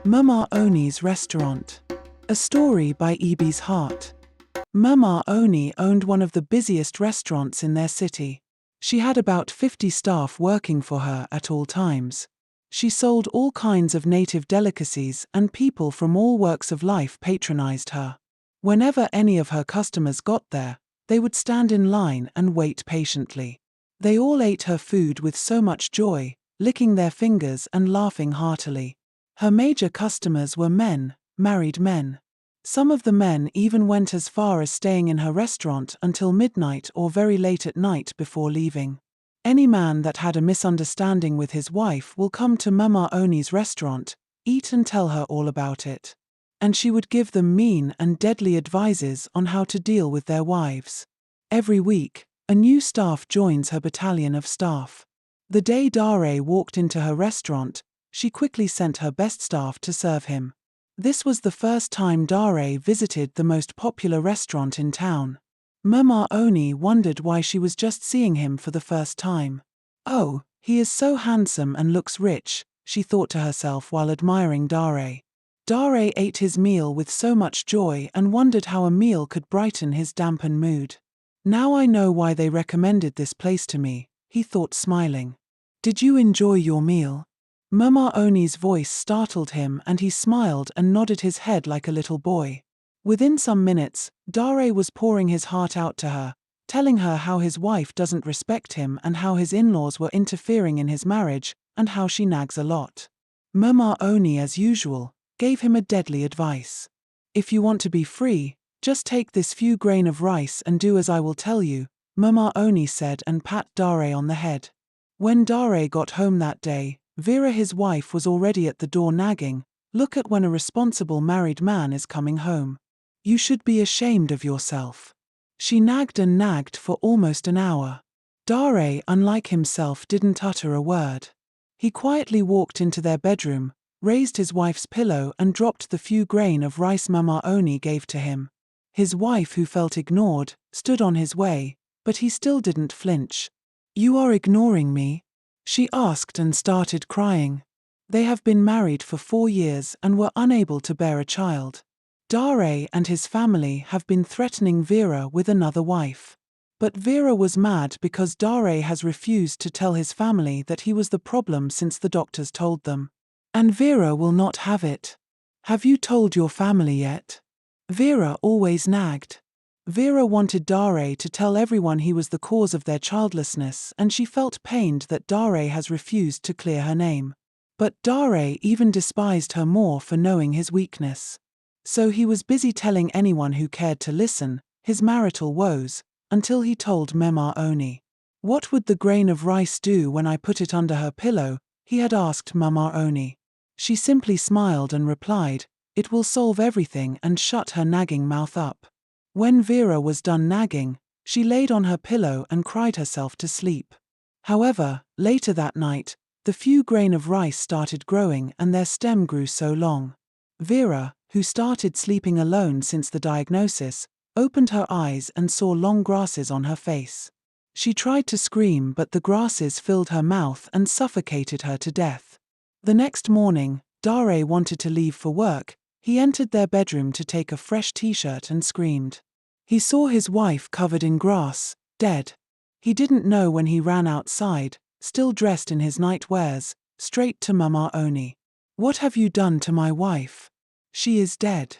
Mama Oni's Restaurant. A story by Ibi's Heart. Mama Oni owned one of the busiest restaurants in their city. She had about 50 staff working for her at all times. She sold all kinds of native delicacies, and people from all walks of life patronized her. Whenever any of her customers got there, they would stand in line and wait patiently. They all ate her food with so much joy, licking their fingers and laughing heartily. Her major customers were men, married men. Some of the men even went as far as staying in her restaurant until midnight or very late at night before leaving. Any man that had a misunderstanding with his wife will come to Mama Oni's restaurant, eat and tell her all about it. And she would give them mean and deadly advices on how to deal with their wives. Every week, a new staff joins her battalion of staff. The day Dare walked into her restaurant, she quickly sent her best staff to serve him. This was the first time Dare visited the most popular restaurant in town. Mama Oni wondered why she was just seeing him for the first time. "Oh, he is so handsome and looks rich," she thought to herself while admiring Dare. Dare ate his meal with so much joy and wondered how a meal could brighten his dampened mood. "Now I know why they recommended this place to me," he thought, smiling. "Did you enjoy your meal?" Mama Oni's voice startled him, and he smiled and nodded his head like a little boy. Within some minutes, Dare was pouring his heart out to her, telling her how his wife doesn't respect him and how his in-laws were interfering in his marriage, and how she nags a lot. Mama Oni, as usual, gave him a deadly advice. "If you want to be free, just take this few grain of rice and do as I will tell you," Mama Oni said, and pat Dare on the head. When Dare got home that day, Vera, his wife, was already at the door nagging, "Look at when a responsible married man is coming home. You should be ashamed of yourself." She nagged and nagged for almost an hour. Dare, unlike himself, didn't utter a word. He quietly walked into their bedroom, raised his wife's pillow and dropped the few grain of rice Mama Oni gave to him. His wife, who felt ignored, stood on his way, but he still didn't flinch. "You are ignoring me?" she asked and started crying. They have been married for 4 years and were unable to bear a child. Dare and his family have been threatening Vera with another wife. But Vera was mad because Dare has refused to tell his family that he was the problem since the doctors told them. And Vera will not have it. "Have you told your family yet?" Vera always nagged. Vera wanted Dare to tell everyone he was the cause of their childlessness, and she felt pained that Dare has refused to clear her name. But Dare even despised her more for knowing his weakness. So he was busy telling anyone who cared to listen his marital woes, until he told Mama Oni. "What would the grain of rice do when I put it under her pillow?" he had asked Mama Oni. She simply smiled and replied, "It will solve everything," and shut her nagging mouth up. When Vera was done nagging, she laid on her pillow and cried herself to sleep. However, later that night, the few grain of rice started growing and their stem grew so long. Vera, who started sleeping alone since the diagnosis, opened her eyes and saw long grasses on her face. She tried to scream, but the grasses filled her mouth and suffocated her to death. The next morning, Dare wanted to leave for work. He entered their bedroom to take a fresh t-shirt and screamed. He saw his wife covered in grass, dead. He didn't know when he ran outside, still dressed in his nightwears, straight to Mama Oni. "What have you done to my wife? She is dead.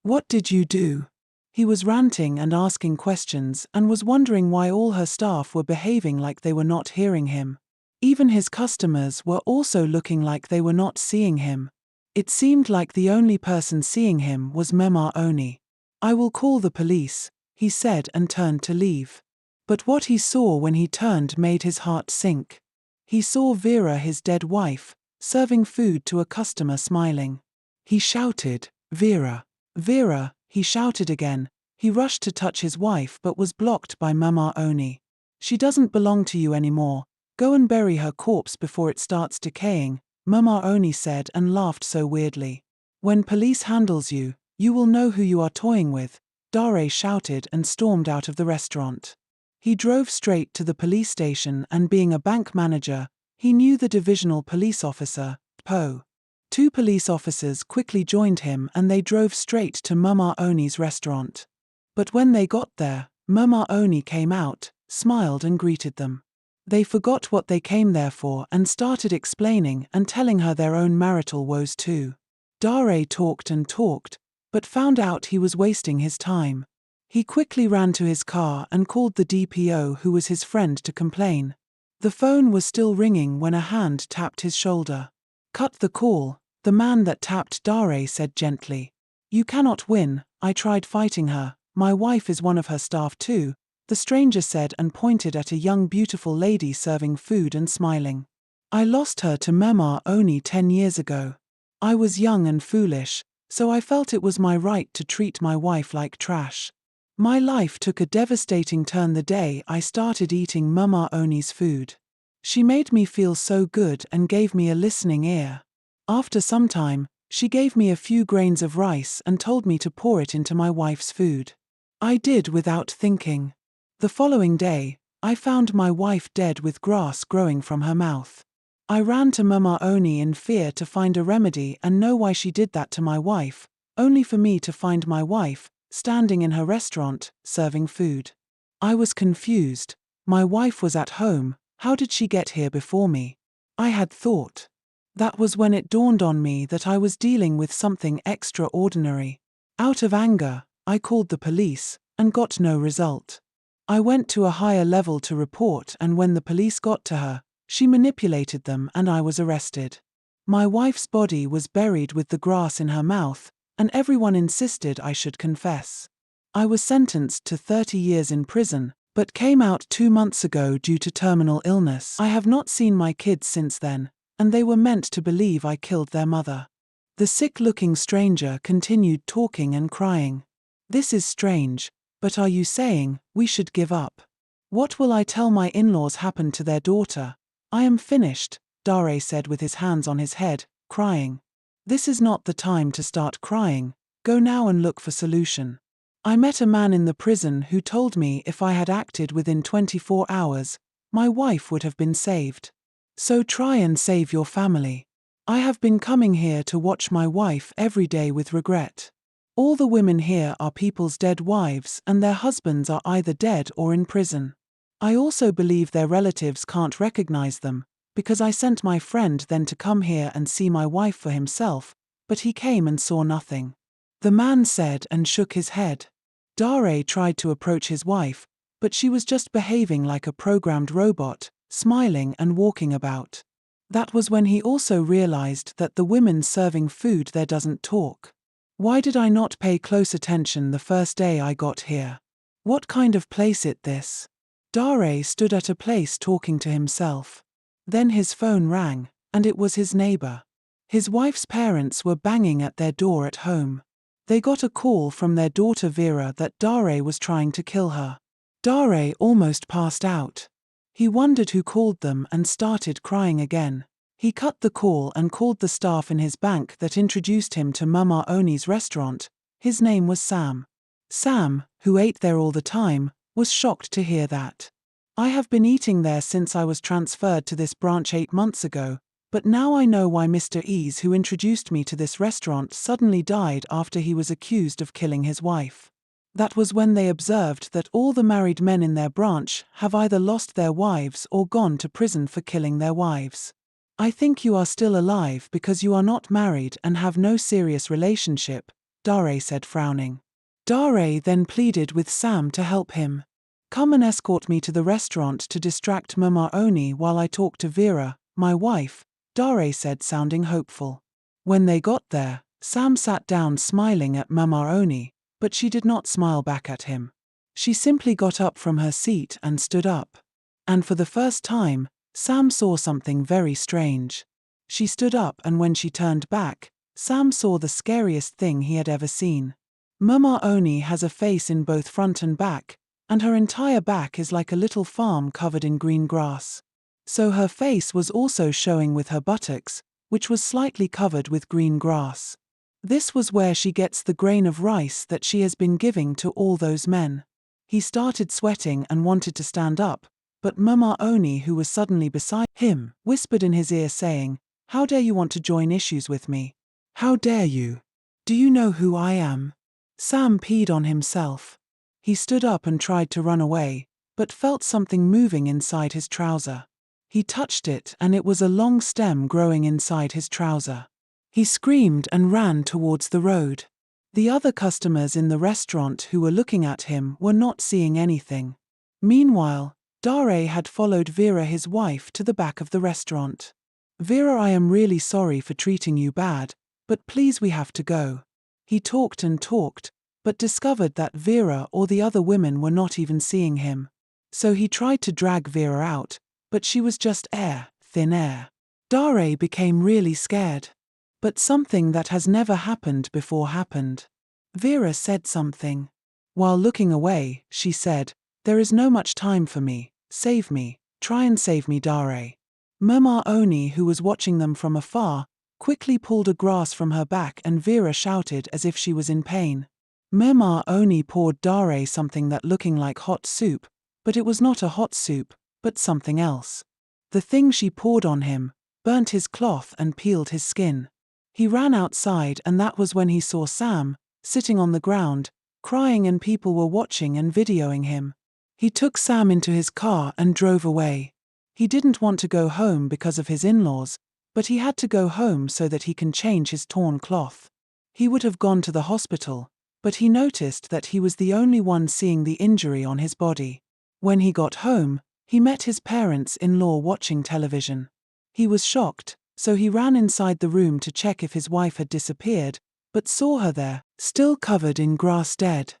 What did you do?" He was ranting and asking questions and was wondering why all her staff were behaving like they were not hearing him. Even his customers were also looking like they were not seeing him. It seemed like the only person seeing him was Mama Oni. "I will call the police," he said, and turned to leave. But what he saw when he turned made his heart sink. He saw Vera, his dead wife, serving food to a customer, smiling. He shouted, "Vera! Vera!" He shouted again. He rushed to touch his wife but was blocked by Mama Oni. "She doesn't belong to you anymore. Go and bury her corpse before it starts decaying," Mama Oni said, and laughed so weirdly. "When police handles you, you will know who you are toying with," Dare shouted and stormed out of the restaurant. He drove straight to the police station, and being a bank manager, he knew the divisional police officer, Po. Two police officers quickly joined him and they drove straight to Mama Oni's restaurant. But when they got there, Mama Oni came out, smiled and greeted them. They forgot what they came there for and started explaining and telling her their own marital woes too. Dare talked and talked, but found out he was wasting his time. He quickly ran to his car and called the DPO, who was his friend, to complain. The phone was still ringing when a hand tapped his shoulder. "Cut the call," the man that tapped Dare said gently. "You cannot win, I tried fighting her, my wife is one of her staff too," the stranger said and pointed at a young beautiful lady serving food and smiling. "I lost her to Mama Oni 10 years ago. I was young and foolish, so I felt it was my right to treat my wife like trash. My life took a devastating turn the day I started eating Mama Oni's food. She made me feel so good and gave me a listening ear. After some time, she gave me a few grains of rice and told me to pour it into my wife's food. I did without thinking. The following day, I found my wife dead with grass growing from her mouth. I ran to Mama Oni in fear to find a remedy and know why she did that to my wife, only for me to find my wife, standing in her restaurant, serving food. I was confused. My wife was at home, how did she get here before me? I had thought. That was when it dawned on me that I was dealing with something extraordinary. Out of anger, I called the police, and got no result. I went to a higher level to report, and when the police got to her, she manipulated them and I was arrested. My wife's body was buried with the grass in her mouth, and everyone insisted I should confess. I was sentenced to 30 years in prison, but came out 2 months ago due to terminal illness. I have not seen my kids since then, and they were meant to believe I killed their mother." The sick-looking stranger continued talking and crying. "This is strange, but are you saying we should give up? What will I tell my in-laws happened to their daughter? I am finished," Dare said with his hands on his head, crying. "This is not the time to start crying, go now and look for solution. I met a man in the prison who told me if I had acted within 24 hours, my wife would have been saved. So try and save your family. I have been coming here to watch my wife every day with regret. All the women here are people's dead wives and their husbands are either dead or in prison. I also believe their relatives can't recognize them, because I sent my friend then to come here and see my wife for himself, but he came and saw nothing," the man said and shook his head. Dare tried to approach his wife, but she was just behaving like a programmed robot, smiling and walking about. That was when he also realized that the women serving food there doesn't talk. "Why did I not pay close attention the first day I got here? What kind of place it this?" Dare stood at a place talking to himself. Then his phone rang, and it was his neighbor. His wife's parents were banging at their door at home. They got a call from their daughter Vera that Dare was trying to kill her. Dare almost passed out. He wondered who called them and started crying again. He cut the call and called the staff in his bank that introduced him to Mama Oni's restaurant. His name was Sam. Sam, who ate there all the time, was shocked to hear that. "I have been eating there since I was transferred to this branch 8 months ago, but now I know why Mr. Ease, who introduced me to this restaurant, suddenly died after he was accused of killing his wife. That was when they observed that all the married men in their branch have either lost their wives or gone to prison for killing their wives. I think you are still alive because you are not married and have no serious relationship," Dare said, frowning. Dare then pleaded with Sam to help him. "Come and escort me to the restaurant to distract Mama Oni while I talk to Vera, my wife," Dare said, sounding hopeful. When they got there, Sam sat down smiling at Mama Oni, but she did not smile back at him. She simply got up from her seat and stood up. And for the first time, Sam saw something very strange. She stood up, and when she turned back, Sam saw the scariest thing he had ever seen. Mama Oni has a face in both front and back, and her entire back is like a little farm covered in green grass. So her face was also showing with her buttocks, which was slightly covered with green grass. This was where she gets the grain of rice that she has been giving to all those men. He started sweating and wanted to stand up, but Mama Oni, who was suddenly beside him, whispered in his ear saying, How dare you want to join issues with me? How dare you? Do you know who I am? Sam peed on himself. He stood up and tried to run away, but felt something moving inside his trouser. He touched it and it was a long stem growing inside his trouser. He screamed and ran towards the road. The other customers in the restaurant who were looking at him were not seeing anything. Meanwhile, Dare had followed Vera, his wife, to the back of the restaurant. Vera, I am really sorry for treating you bad, but please we have to go. He talked and talked, but discovered that Vera or the other women were not even seeing him. So he tried to drag Vera out, but she was just air, thin air. Dare became really scared. But something that has never happened before happened. Vera said something. While looking away, she said, "There is no much time for me. Save me. Try and save me, Dare." Mama Oni, who was watching them from afar, quickly pulled a grass from her back and Vera shouted as if she was in pain. Mama Oni poured Dare something that looking like hot soup, but it was not a hot soup, but something else. The thing she poured on him burnt his cloth and peeled his skin. He ran outside and that was when he saw Sam, sitting on the ground, crying and people were watching and videoing him. He took Sam into his car and drove away. He didn't want to go home because of his in-laws, but he had to go home so that he can change his torn cloth. He would have gone to the hospital, but he noticed that he was the only one seeing the injury on his body. When he got home, he met his parents-in-law watching television. He was shocked, so he ran inside the room to check if his wife had disappeared, but saw her there, still covered in grass, dead.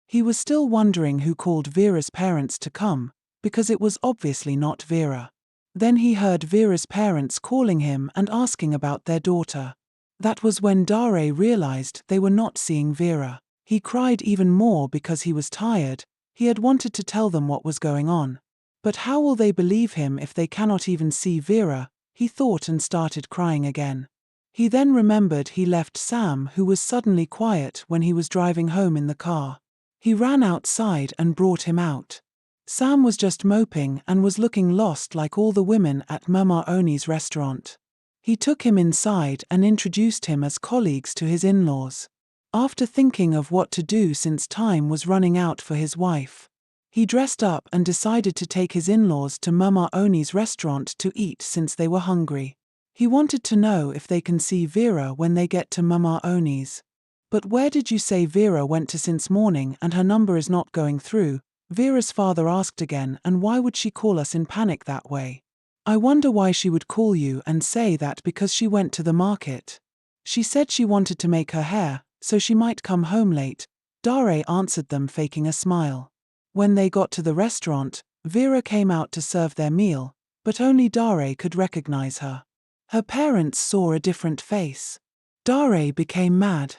He was still wondering who called Vera's parents to come, because it was obviously not Vera. Then he heard Vera's parents calling him and asking about their daughter. That was when Dare realized they were not seeing Vera. He cried even more because he was tired. He had wanted to tell them what was going on. But how will they believe him if they cannot even see Vera? He thought and started crying again. He then remembered he left Sam, who was suddenly quiet when he was driving home in the car. He ran outside and brought him out. Sam was just moping and was looking lost like all the women at Mama Oni's restaurant. He took him inside and introduced him as colleagues to his in-laws. After thinking of what to do since time was running out for his wife, he dressed up and decided to take his in-laws to Mama Oni's restaurant to eat since they were hungry. He wanted to know if they can see Vera when they get to Mama Oni's. But where did you say Vera went to since morning and her number is not going through? Vera's father asked again, and why would she call us in panic that way? I wonder why she would call you and say that because she went to the market. She said she wanted to make her hair, so she might come home late. Dare answered them, faking a smile. When they got to the restaurant, Vera came out to serve their meal, but only Dare could recognize her. Her parents saw a different face. Dare became mad.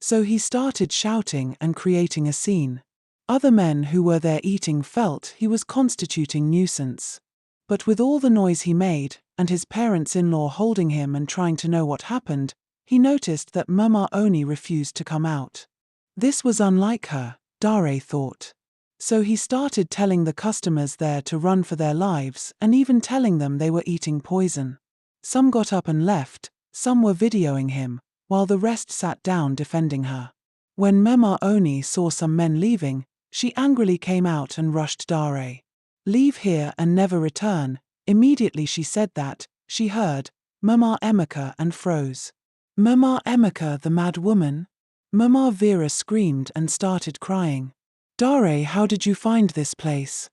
So he started shouting and creating a scene. Other men who were there eating felt he was constituting nuisance. But with all the noise he made, and his parents-in-law holding him and trying to know what happened, he noticed that Mama Oni refused to come out. This was unlike her, Dare thought. So he started telling the customers there to run for their lives and even telling them they were eating poison. Some got up and left, some were videoing him, while the rest sat down defending her. When Mama Oni saw some men leaving, she angrily came out and rushed Dare. "Leave here and never return." Immediately she said that, she heard, "Mama Emeka," and froze. "Mama Emeka, the mad woman?" Mama Vera screamed and started crying. "Dare, how did you find this place?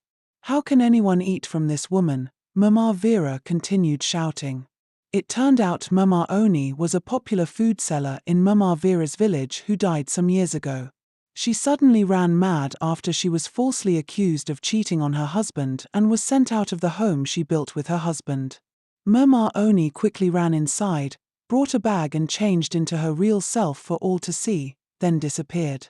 How can anyone eat from this woman?" Mama Vera continued shouting. It turned out Mama Oni was a popular food seller in Mama Vera's village who died some years ago. She suddenly ran mad after she was falsely accused of cheating on her husband and was sent out of the home she built with her husband. Mama Oni quickly ran inside, brought a bag and changed into her real self for all to see, then disappeared.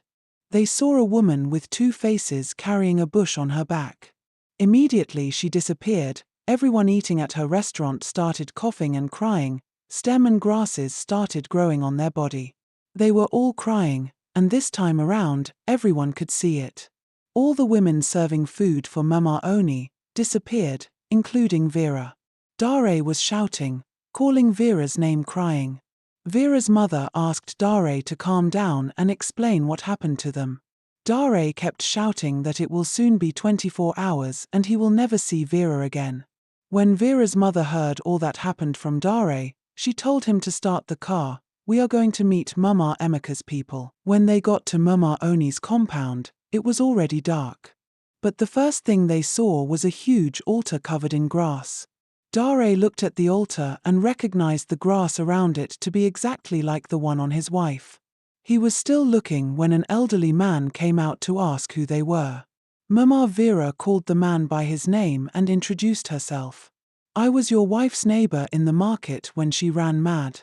They saw a woman with two faces carrying a bush on her back. Immediately she disappeared. Everyone eating at her restaurant started coughing and crying. Stem and grasses started growing on their body. They were all crying, and this time around, everyone could see it. All the women serving food for Mama Oni disappeared, including Vera. Dare was shouting, calling Vera's name crying. Vera's mother asked Dare to calm down and explain what happened to them. Dare kept shouting that it will soon be 24 hours and he will never see Vera again. When Vera's mother heard all that happened from Dare, she told him to start the car. We are going to meet Mama Emeka's people. When they got to Mama Oni's compound, it was already dark. But the first thing they saw was a huge altar covered in grass. Dare looked at the altar and recognized the grass around it to be exactly like the one on his wife. He was still looking when an elderly man came out to ask who they were. Mama Vera called the man by his name and introduced herself. I was your wife's neighbor in the market when she ran mad.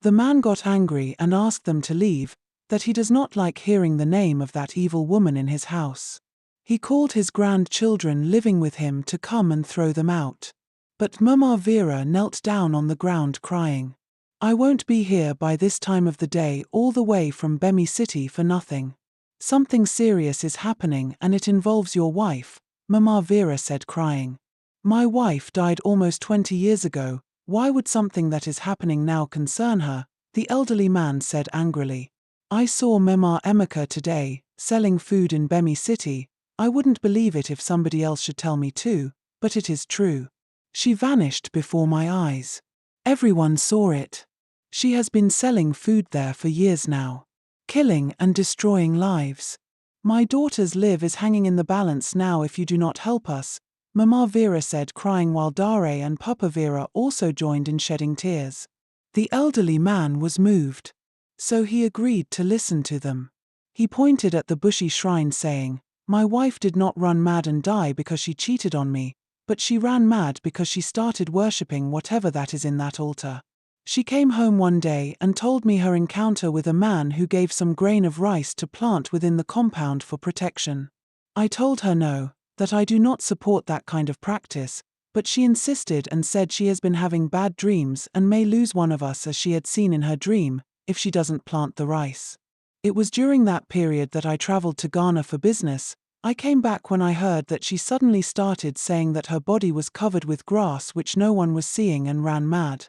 The man got angry and asked them to leave, that he does not like hearing the name of that evil woman in his house. He called his grandchildren living with him to come and throw them out. But Mama Vera knelt down on the ground crying. I won't be here by this time of the day all the way from Bemi City for nothing. Something serious is happening and it involves your wife, Mama Vera said crying. My wife died almost 20 years ago, why would something that is happening now concern her? The elderly man said angrily. I saw Mama Emeka today, selling food in Bemi City. I wouldn't believe it if somebody else should tell me too, but it is true. She vanished before my eyes. Everyone saw it. She has been selling food there for years now. Killing and destroying lives. My daughter's life is hanging in the balance now if you do not help us, Mama Vera said crying while Dare and Papa Vera also joined in shedding tears. The elderly man was moved. So he agreed to listen to them. He pointed at the bushy shrine saying, my wife did not run mad and die because she cheated on me, but she ran mad because she started worshipping whatever that is in that altar. She came home one day and told me her encounter with a man who gave some grain of rice to plant within the compound for protection. I told her no, that I do not support that kind of practice, but she insisted and said she has been having bad dreams and may lose one of us as she had seen in her dream, if she doesn't plant the rice. It was during that period that I traveled to Ghana for business. I came back when I heard that she suddenly started saying that her body was covered with grass which no one was seeing and ran mad.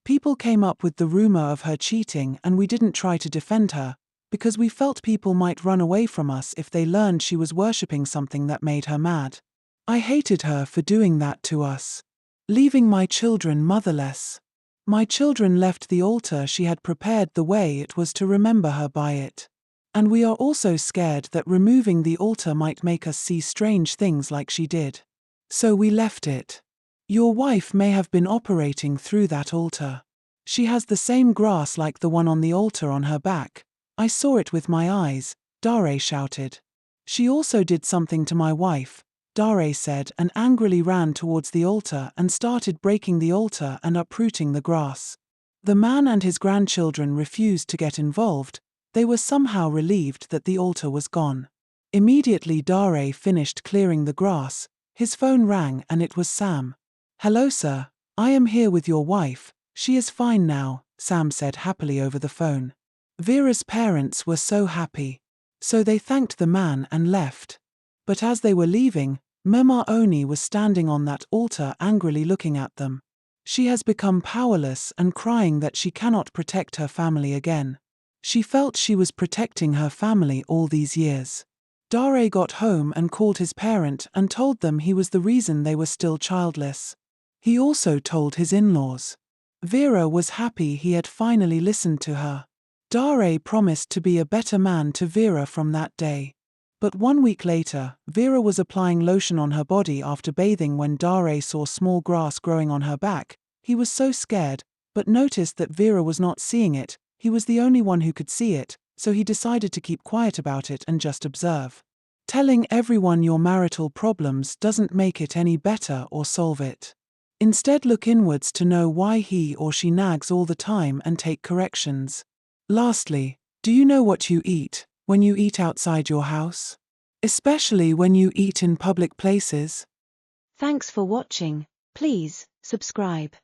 People came up with the rumor of her cheating and we didn't try to defend her, because we felt people might run away from us if they learned she was worshipping something that made her mad. I hated her for doing that to us. Leaving my children motherless. My children left the altar she had prepared the way it was to remember her by it. And we are also scared that removing the altar might make us see strange things like she did. So we left it. Your wife may have been operating through that altar. She has the same grass like the one on the altar on her back. I saw it with my eyes, Dare shouted. She also did something to my wife, Dare said, and angrily ran towards the altar and started breaking the altar and uprooting the grass. The man and his grandchildren refused to get involved. They were somehow relieved that the altar was gone. Immediately Dare finished clearing the grass, his phone rang and it was Sam. Hello sir, I am here with your wife, she is fine now, Sam said happily over the phone. Vera's parents were so happy. So they thanked the man and left. But as they were leaving, Mama Oni was standing on that altar angrily looking at them. She has become powerless and crying that she cannot protect her family again. She felt she was protecting her family all these years. Dare got home and called his parent and told them he was the reason they were still childless. He also told his in-laws. Vera was happy he had finally listened to her. Dare promised to be a better man to Vera from that day. But 1 week later, Vera was applying lotion on her body after bathing when Dare saw small grass growing on her back. He was so scared, but noticed that Vera was not seeing it. He was the only one who could see it, so he decided to keep quiet about it and just observe. Telling everyone your marital problems doesn't make it any better or solve it. Instead, look inwards to know why he or she nags all the time and take corrections. Lastly, do you know what you eat when you eat outside your house? Especially when you eat in public places? Thanks for watching. Please subscribe.